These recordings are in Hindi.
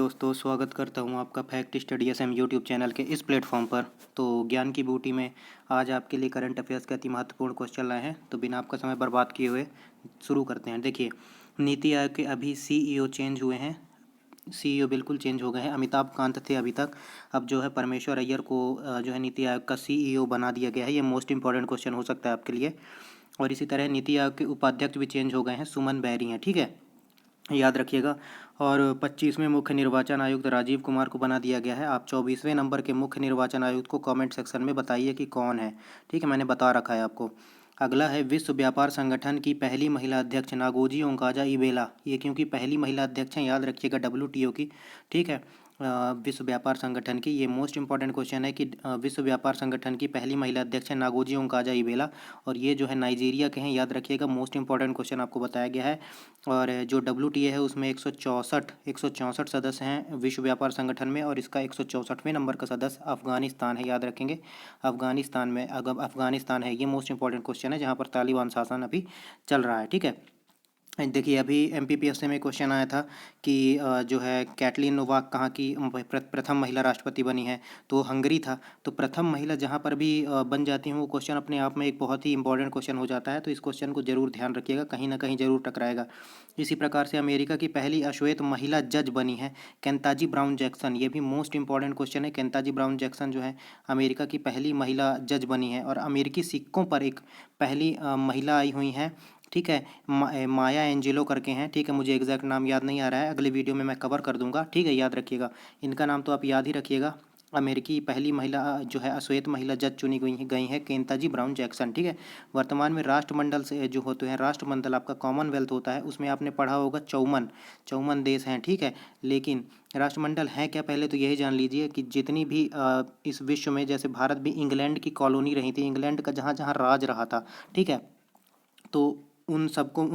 दोस्तों, स्वागत करता हूं आपका fact study SM YouTube channel के इस प्लेटफॉर्म पर। तो ज्ञान की बूटी में आज आपके लिए करंट अफेयर्स के अति महत्वपूर्ण क्वेश्चन लाए हैं। तो बिना आपका समय बर्बाद किए हुए शुरू करते हैं। देखिए, नीति आयोग के अभी सीईओ चेंज हुए हैं। सीईओ बिल्कुल चेंज हो गए हैं। अमिताभ कांत थे अभी तक, अब जो है परमेश्वर अय्यर को जो है नीति आयोग का सीईओ बना दिया गया है। ये मोस्ट इंपॉर्टेंट क्वेश्चन हो सकता है आपके लिए। और इसी तरह नीति आयोग के उपाध्यक्ष भी चेंज हो गए हैं, सुमन बैरी हैं, ठीक है, याद रखिएगा। और 25वें मुख्य निर्वाचन आयुक्त राजीव कुमार को बना दिया गया है। आप 24वें नंबर के मुख्य निर्वाचन आयुक्त को कमेंट सेक्शन में बताइए कि कौन है, ठीक है, मैंने बता रखा है आपको। अगला है विश्व व्यापार संगठन की पहली महिला अध्यक्ष नागोजी ओंकाजा इबेला। ये क्योंकि पहली महिला अध्यक्ष हैं, याद रखिएगा, डब्ल्यूटीओ की, ठीक है, विश्व व्यापार संगठन की। ये मोस्ट इंपॉर्टेंट क्वेश्चन है कि विश्व व्यापार संगठन की पहली महिला अध्यक्ष है नागोजी ओंकाजा इबेला, और ये जो है नाइजीरिया के हैं, याद रखिएगा। मोस्ट इंपॉर्टेंट क्वेश्चन आपको बताया गया है। और जो डब्ल्यूटीए है उसमें 164 सदस्य हैं विश्व व्यापार संगठन में, और इसका 164वें नंबर का सदस्य अफगानिस्तान है, याद रखेंगे। अफगानिस्तान है। ये मोस्ट इंपॉर्टेंट क्वेश्चन है, जहाँ पर तालिबान शासन अभी चल रहा है, ठीक है। देखिए, अभी एमपीपीएससी में क्वेश्चन आया था कि जो है कैटलीन नोवाक कहाँ की प्रथम महिला राष्ट्रपति बनी है, तो हंगरी था। तो प्रथम महिला जहाँ पर भी बन जाती हैं, वो क्वेश्चन अपने आप में एक बहुत ही इंपॉर्टेंट क्वेश्चन हो जाता है। तो इस क्वेश्चन को जरूर ध्यान रखिएगा, कहीं ना कहीं जरूर टकराएगा। इसी प्रकार से अमेरिका की पहली अश्वेत महिला जज बनी है केंताजी ब्राउन जैक्सन। ये भी मोस्ट इंपॉर्टेंट क्वेश्चन है। केंताजी ब्राउन जैक्सन जो है अमेरिका की पहली महिला जज बनी है। और अमेरिकी सिक्कों पर एक पहली महिला आई हुई हैं, ठीक है, माया एंजेलो करके हैं, ठीक है, मुझे एग्जैक्ट नाम याद नहीं आ रहा है, अगले वीडियो में मैं कवर कर दूंगा, ठीक है, याद रखिएगा। इनका नाम तो आप याद ही रखिएगा। अमेरिकी पहली महिला जो है अश्वेत महिला जज चुनी गई है केंताजी ब्राउन जैक्सन, ठीक है। वर्तमान में राष्ट्रमंडल से जो होते हैं, राष्ट्रमंडल आपका कॉमनवेल्थ होता है, उसमें आपने पढ़ा होगा 54 देश हैं, ठीक है। लेकिन राष्ट्रमंडल है क्या, पहले तो यही जान लीजिए कि जितनी भी इस विश्व में, जैसे भारत भी इंग्लैंड की कॉलोनी रही थी, इंग्लैंड का जहाँ जहाँ राज रहा था, ठीक है, तो उन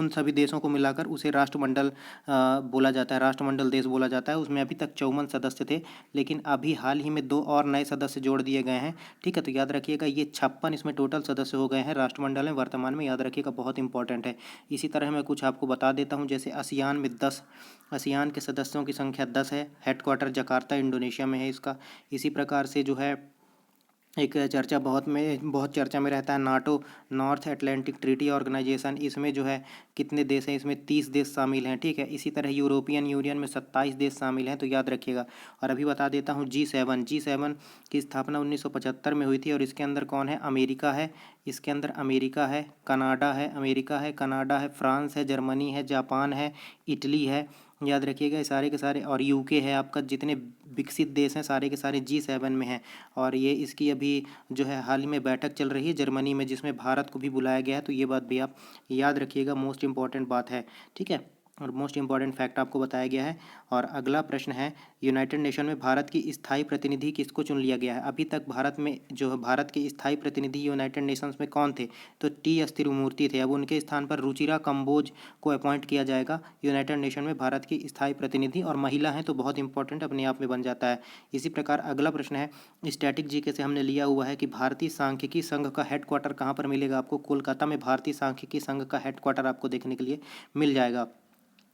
सभी देशों को मिलाकर उसे राष्ट्रमंडल बोला जाता है, राष्ट्रमंडल देश बोला जाता है। उसमें अभी तक 54 सदस्य थे, लेकिन अभी हाल ही में 2 और नए सदस्य जोड़ दिए गए हैं, ठीक है। तो याद रखिएगा, ये 56 इसमें टोटल सदस्य हो गए हैं राष्ट्रमंडल में वर्तमान में, याद रखिएगा, बहुत इंपॉर्टेंट है। इसी तरह मैं कुछ आपको बता देता हूँ, जैसे आसियान में 10, आसियान के सदस्यों की संख्या 10 है। हेडक्वार्टर जकार्ता इंडोनेशिया में है इसका। इसी प्रकार से जो है एक चर्चा बहुत चर्चा में रहता है, NATO, North Atlantic Treaty Organization. इसमें जो है कितने देश हैं, इसमें 30 देश शामिल हैं, ठीक है। इसी तरह यूरोपियन यूनियन में 27 देश शामिल हैं, तो याद रखिएगा। और अभी बता देता हूँ G7 की स्थापना 1975 में हुई थी, और इसके अंदर कौन है, अमेरिका है, इसके अंदर अमेरिका है, कनाडा है, फ्रांस है, जर्मनी है, जापान है, इटली है, याद रखिएगा, ये सारे के सारे, और यूके है आपका। जितने विकसित देश हैं सारे के सारे G7 में हैं। और ये इसकी अभी जो है हाल ही में बैठक चल रही है जर्मनी में, जिसमें भारत को भी बुलाया गया है। तो ये बात भी आप याद रखिएगा, मोस्ट इंपॉर्टेंट बात है, ठीक है, और मोस्ट इंपॉर्टेंट फैक्ट आपको बताया गया है। और अगला प्रश्न है, यूनाइटेड नेशन में भारत की स्थायी प्रतिनिधि किसको चुन लिया गया है। अभी तक भारत में जो है भारत के स्थायी प्रतिनिधि यूनाइटेड नेशंस में कौन थे, तो टी एस तिरुमूर्ति थे। अब उनके स्थान पर रुचिरा कंबोज को अपॉइंट किया जाएगा यूनाइटेड नेशन में भारत की स्थायी प्रतिनिधि, और महिला हैं तो बहुत इंपॉर्टेंट अपने आप में बन जाता है। इसी प्रकार अगला प्रश्न है, स्टैटिक जीके से हमने लिया हुआ है कि भारतीय सांख्यिकी संघ का हेडक्वार्टर कहाँ पर मिलेगा आपको, कोलकाता में भारतीय सांख्यिकी संघ का हेडक्वार्टर आपको देखने के लिए मिल जाएगा।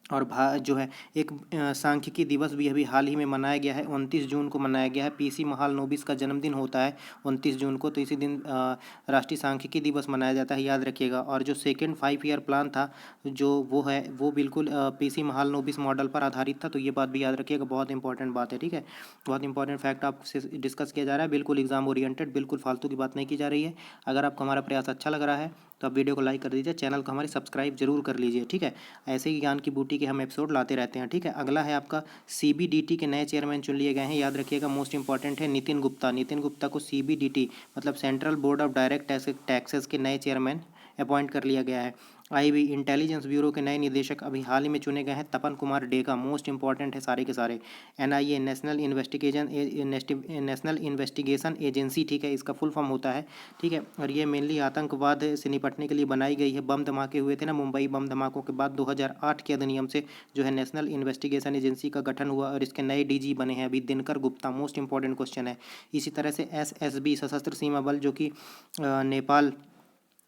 और जो है एक सांख्यिकी दिवस भी अभी हाल ही में मनाया गया है, 29 जून को मनाया गया है। पीसी महालनोबिस का जन्मदिन होता है 29 जून को, तो इसी दिन राष्ट्रीय सांख्यिकी दिवस मनाया जाता है, याद रखिएगा। और जो सेकेंड 5 ईयर प्लान था, जो वो है, वो बिल्कुल पीसी महालनोबिस मॉडल पर आधारित था, तो ये बात भी याद रखिएगा, बहुत इंपॉर्टेंट बात है, ठीक है। बहुत इंपॉर्टेंट फैक्ट आपसे डिस्कस किया जा रहा है, बिल्कुल एग्जाम ओरिएंटेड, बिल्कुल फालतू की बात नहीं की जा रही है। अगर आपको हमारा प्रयास अच्छा लग रहा है तो आप वीडियो को लाइक कर दीजिए, चैनल को हमारे सब्सक्राइब जरूर कर लीजिए, ठीक है। ऐसे ही ज्ञान की बूटी के हम एपिसोड लाते रहते हैं, ठीक है। अगला है आपका सीबीडीटी के नए चेयरमैन चुन लिए गए हैं, याद रखिएगा, मोस्ट इंपॉर्टेंट है नितिन गुप्ता। नितिन गुप्ता को सीबीडीटी मतलब central board of direct taxes के नए चेयरमैन अपॉइंट कर लिया गया है। आईबी इंटेलिजेंस ब्यूरो के नए निदेशक अभी हाल ही में चुने गए हैं, तपन कुमार डेका, मोस्ट इंपॉर्टेंट है सारे के सारे। एनआईए नेशनल इन्वेस्टिगेशन एजेंसी, ठीक है, इसका फुल फॉर्म होता है, ठीक है। और ये मेनली आतंकवाद से निपटने के लिए बनाई गई है। बम धमाके हुए थे ना, मुंबई बम धमाकों के बाद 2008 के अधिनियम से जो है नेशनल इन्वेस्टिगेशन एजेंसी का गठन हुआ, और इसके नए डीजी बने हैं अभी Dinkar Gupta, most important question है। इसी तरह से एसएसबी सशस्त्र सीमा बल, जो कि नेपाल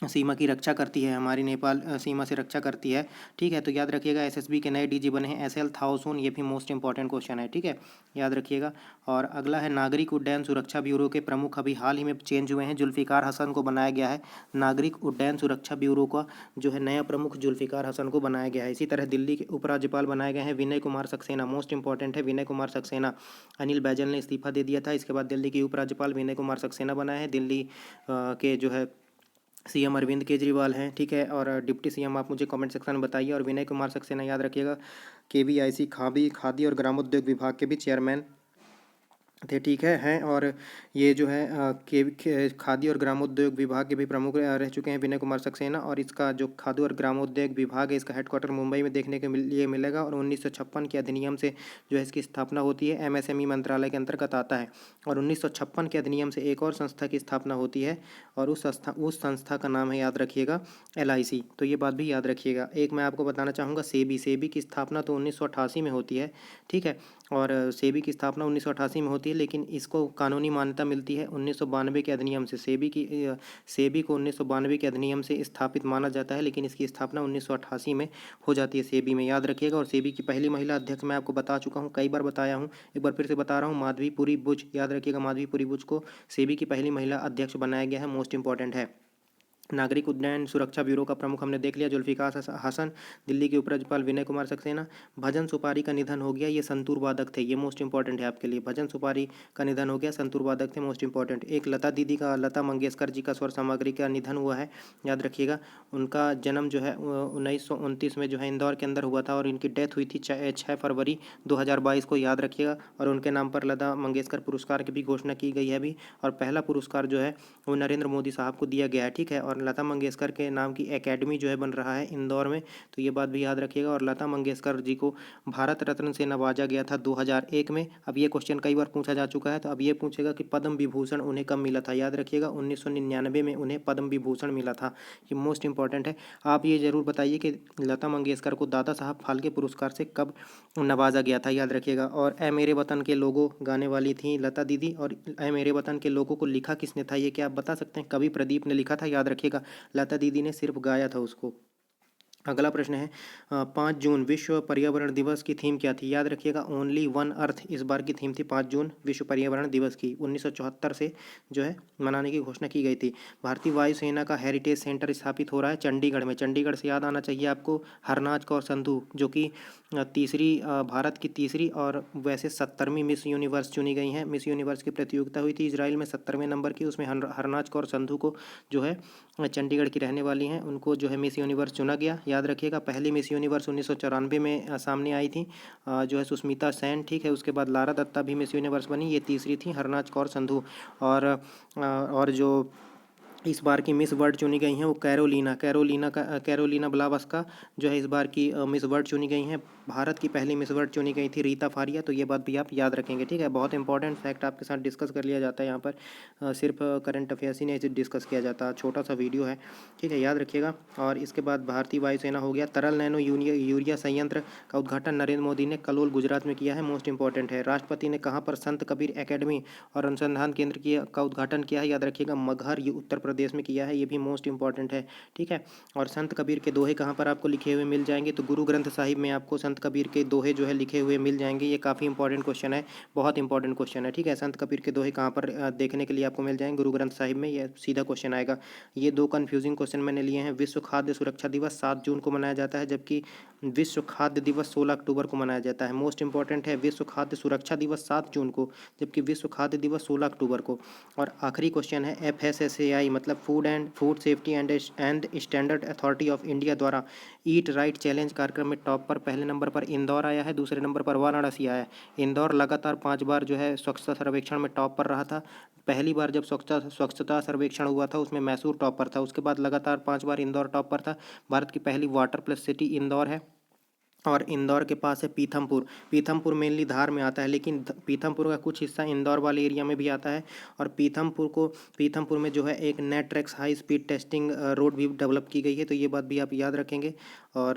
सीमा की रक्षा करती है, हमारी नेपाल सीमा से रक्षा करती है। ठीक है, तो याद रखिएगा एसएसबी के नए डीजी बने हैं एसएल थाउसून, ये भी मोस्ट इंपॉर्टेंट क्वेश्चन है। ठीक है, याद रखिएगा। और अगला है नागरिक उड्डयन सुरक्षा ब्यूरो के प्रमुख अभी हाल ही में चेंज हुए हैं, जुल्फिकार हसन को बनाया गया है। नागरिक उड्डयन सुरक्षा ब्यूरो का जो है नया प्रमुख जुल्फिकार हसन को बनाया गया है। इसी तरह दिल्ली के उपराज्यपाल बनाए गए हैं विनय कुमार सक्सेना, मोस्ट इंपॉर्टेंट है विनय कुमार सक्सेना। अनिल बैजल ने इस्तीफा दे दिया था, इसके बाद दिल्ली के उपराज्यपाल विनय कुमार सक्सेना बनाए हैं। दिल्ली के जो है सीएम अरविंद केजरीवाल हैं। ठीक है, और डिप्टी सीएम आप मुझे कमेंट सेक्शन में बताइए। और विनय कुमार सक्सेना याद रखिएगा केवीआईसी खादी और ग्रामोद्योग विभाग के भी चेयरमैन थे। ठीक है हैं। और ये जो है खादी और ग्रामोद्योग विभाग के भी प्रमुख रह चुके हैं विनय कुमार सक्सेना। और इसका जो खादी और ग्रामोद्योग विभाग है इसका हेडक्वार्टर मुंबई में देखने के लिए मिलेगा। और 1956 के अधिनियम से जो है इसकी स्थापना होती है, एमएसएमई मंत्रालय के अंतर्गत आता है। और 1956 के अधिनियम से एक और संस्था की स्थापना होती है, और उस संस्था का नाम है, याद रखिएगा, एलआईसी। तो ये बात भी याद रखिएगा। एक मैं आपको बताना चाहूँगा, सेबी की स्थापना तो 1988 में होती है। ठीक है, और सेबी की स्थापना 1988 में होती है, लेकिन इसको कानूनी मान्यता मिलती है 1992 के अधिनियम से। सेबी को 1992 के अधिनियम से स्थापित माना जाता है, लेकिन इसकी स्थापना 1988 में हो जाती है सेबी में, याद रखिएगा। और सेबी की पहली महिला अध्यक्ष मैं आपको बता चुका हूँ, कई बार बताया हूँ, एक बार फिर से बता रहा हूँ, माधवीपुरी बुच, याद रखिएगा माधवीपुरी बुच को सेबी की पहली महिला अध्यक्ष बनाया गया है, मोस्ट इंपॉर्टेंट है। नागरिक उड्डयन सुरक्षा ब्यूरो का प्रमुख हमने देख लिया जुल्फिकार हसन। दिल्ली के उपराज्यपाल विनय कुमार सक्सेना। भजन सुपारी का निधन हो गया, ये संतूर वादक थे, ये मोस्ट इंपॉर्टेंट है आपके लिए। भजन सुपारी का निधन हो गया, संतूर वादक थे, मोस्ट इंपॉर्टेंट। एक लता मंगेशकर जी का स्वर सामग्री का निधन हुआ है, याद रखिएगा। उनका जन्म जो है 1929 में जो है इंदौर के अंदर हुआ था, और इनकी डेथ हुई थी 6 फरवरी 2022 को, याद रखिएगा। और उनके नाम पर लता मंगेशकर पुरस्कार की भी घोषणा की गई है अभी, और पहला पुरस्कार जो है वो नरेंद्र मोदी साहब को दिया गया है। ठीक है, और लता मंगेशकर के नाम की एकेडमी जो है बन रहा है इंदौर में, तो ये बात भी याद रखिएगा। और लता मंगेशकर जी को भारत रत्न से नवाजा गया था 2001 में। अब ये क्वेश्चन कई बार पूछा जा चुका है, तो अब ये पूछेगा कि पद्म विभूषण उन्हें कब मिला था, याद रखिएगा 1999 में उन्हें पद्म विभूषण मिला था, ये मोस्ट इंपॉर्टेंट है। आप ये जरूर बताइए कि लता मंगेशकर को दादा साहब फाल्के पुरस्कार से कब नवाजा गया था, याद रखिएगा। और ए मेरे वतन के लोगों गाने वाली थी लता दीदी, और ए मेरे वतन के लोगों को लिखा किसने था, ये क्या आप बता सकते हैं? कवि प्रदीप ने लिखा था, याद रखिएगा। लता दीदी ने सिर्फ गाया था उसको। अगला प्रश्न है 5 जून विश्व पर्यावरण दिवस की थीम क्या थी, याद रखिएगा ओनली वन अर्थ इस बार की थीम थी 5 जून विश्व पर्यावरण दिवस की। 1974 से जो है मनाने की घोषणा की गई थी। भारतीय वायुसेना का हेरिटेज सेंटर स्थापित हो रहा है चंडीगढ़ में। चंडीगढ़ से याद आना चाहिए आपको हरनाज कौर संधू, जो कि भारत की तीसरी और वैसे 70वीं मिस यूनिवर्स चुनी गई हैं। मिस यूनिवर्स की प्रतियोगिता हुई थी इसराइल में 70वें नंबर की, उसमें हरनाज कौर संधू को जो है चंडीगढ़ की रहने वाली हैं, उनको जो है मिस यूनिवर्स चुना गया, याद रखिएगा। पहली मिस यूनिवर्स 1994 में सामने आई थी, जो है सुष्मिता सेन। ठीक है, उसके बाद लारा दत्ता भी मिस यूनिवर्स बनी, ये तीसरी थी हरनाज कौर संधू। और जो इस बार की मिस वर्ल्ड चुनी गई हैं वो कैरोलिना ब्लावस्का जो है इस बार की मिस वर्ल्ड चुनी गई हैं। भारत की पहली मिस वर्ल्ड चुनी गई थी रीता फारिया, तो ये बात भी आप याद रखेंगे। ठीक है, बहुत इंपॉर्टेंट फैक्ट आपके साथ डिस्कस कर लिया जाता है यहाँ पर, सिर्फ करंट अफेयर्स ही नहीं डिस्कस किया जाता, छोटा सा वीडियो है। ठीक है, याद रखिएगा। और इसके बाद भारतीय वायुसेना हो गया। तरल नैनो यूरिया संयंत्र का उद्घाटन नरेंद्र मोदी ने कलोल गुजरात में किया है, मोस्ट इंपॉर्टेंट है। राष्ट्रपति ने कहाँ पर संत कबीर एकेडमी और अनुसंधान केंद्र का उद्घाटन किया है, याद रखिएगा मगहर, ये उत्तर प्रदेश में किया है, ये भी मोस्ट इंपॉर्टेंट है। ठीक है, और संत कबीर के दोहे कहाँ पर आपको लिखे हुए मिल जाएंगे, तो गुरु ग्रंथ साहिब में आपको संत कबीर के दोहे जो है लिखे हुए मिल जाएंगे। ये काफ़ी इंपॉर्टेंट क्वेश्चन है, बहुत इंपॉर्टेंट क्वेश्चन है। ठीक है, संत कबीर के दोहे कहाँ पर देखने के लिए आपको मिल जाएंगे, गुरु ग्रंथ साहिब में, ये सीधा क्वेश्चन आएगा। ये दो कन्फ्यूजिंग क्वेश्चन मैंने लिए हैं। विश्व खाद्य सुरक्षा दिवस 7 जून को मनाया जाता है, जबकि विश्व खाद्य दिवस 16 अक्टूबर को मनाया जाता है। मोस्ट इंपॉर्टेंट है विश्व खाद्य सुरक्षा दिवस 7 जून को, जबकि विश्व खाद्य दिवस 16 अक्टूबर को। और आखिरी क्वेश्चन है FSSAI मतलब food safety and standard authority of India द्वारा ईट राइट चैलेंज कार्यक्रम में टॉप पर पहले नंबर पर इंदौर आया है, दूसरे नंबर पर वाराणसी आया है। इंदौर लगातार 5 बार जो है स्वच्छता सर्वेक्षण में टॉप पर रहा था। पहली बार जब स्वच्छता सर्वेक्षण हुआ था उसमें मैसूर टॉप पर था, उसके बाद लगातार 5 बार इंदौर टॉप पर था। भारत की पहली वाटर प्लस सिटी इंदौर है। और इंदौर के पास है पीथमपुर। पीथमपुर मेनली धार में आता है, लेकिन पीथमपुर का कुछ हिस्सा इंदौर वाले एरिया में भी आता है। और पीथमपुर में जो है एक नेट्रेक्स हाई स्पीड टेस्टिंग रोड भी डेवलप की गई है, तो ये बात भी आप याद रखेंगे। और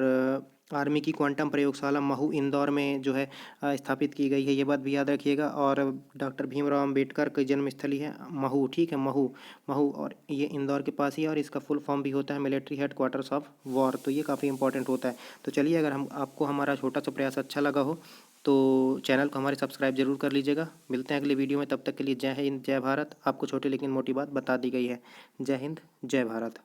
आर्मी की क्वांटम प्रयोगशाला महू इंदौर में जो है स्थापित की गई है, ये बात भी याद रखिएगा। और डॉक्टर भीमराव अंबेडकर की जन्मस्थली है महू, ठीक है, महू महू, और ये इंदौर के पास ही है। और इसका फुल फॉर्म भी होता है military head quarters of war, तो ये काफ़ी इंपॉर्टेंट होता है। तो चलिए, अगर हम आपको हमारा छोटा सा प्रयास अच्छा लगा हो तो चैनल को हमारे सब्सक्राइब जरूर कर लीजिएगा। मिलते हैं अगले वीडियो में, तब तक के लिए जय हिंद जय भारत। आपको छोटी लेकिन मोटी बात बता दी गई है। जय हिंद जय भारत।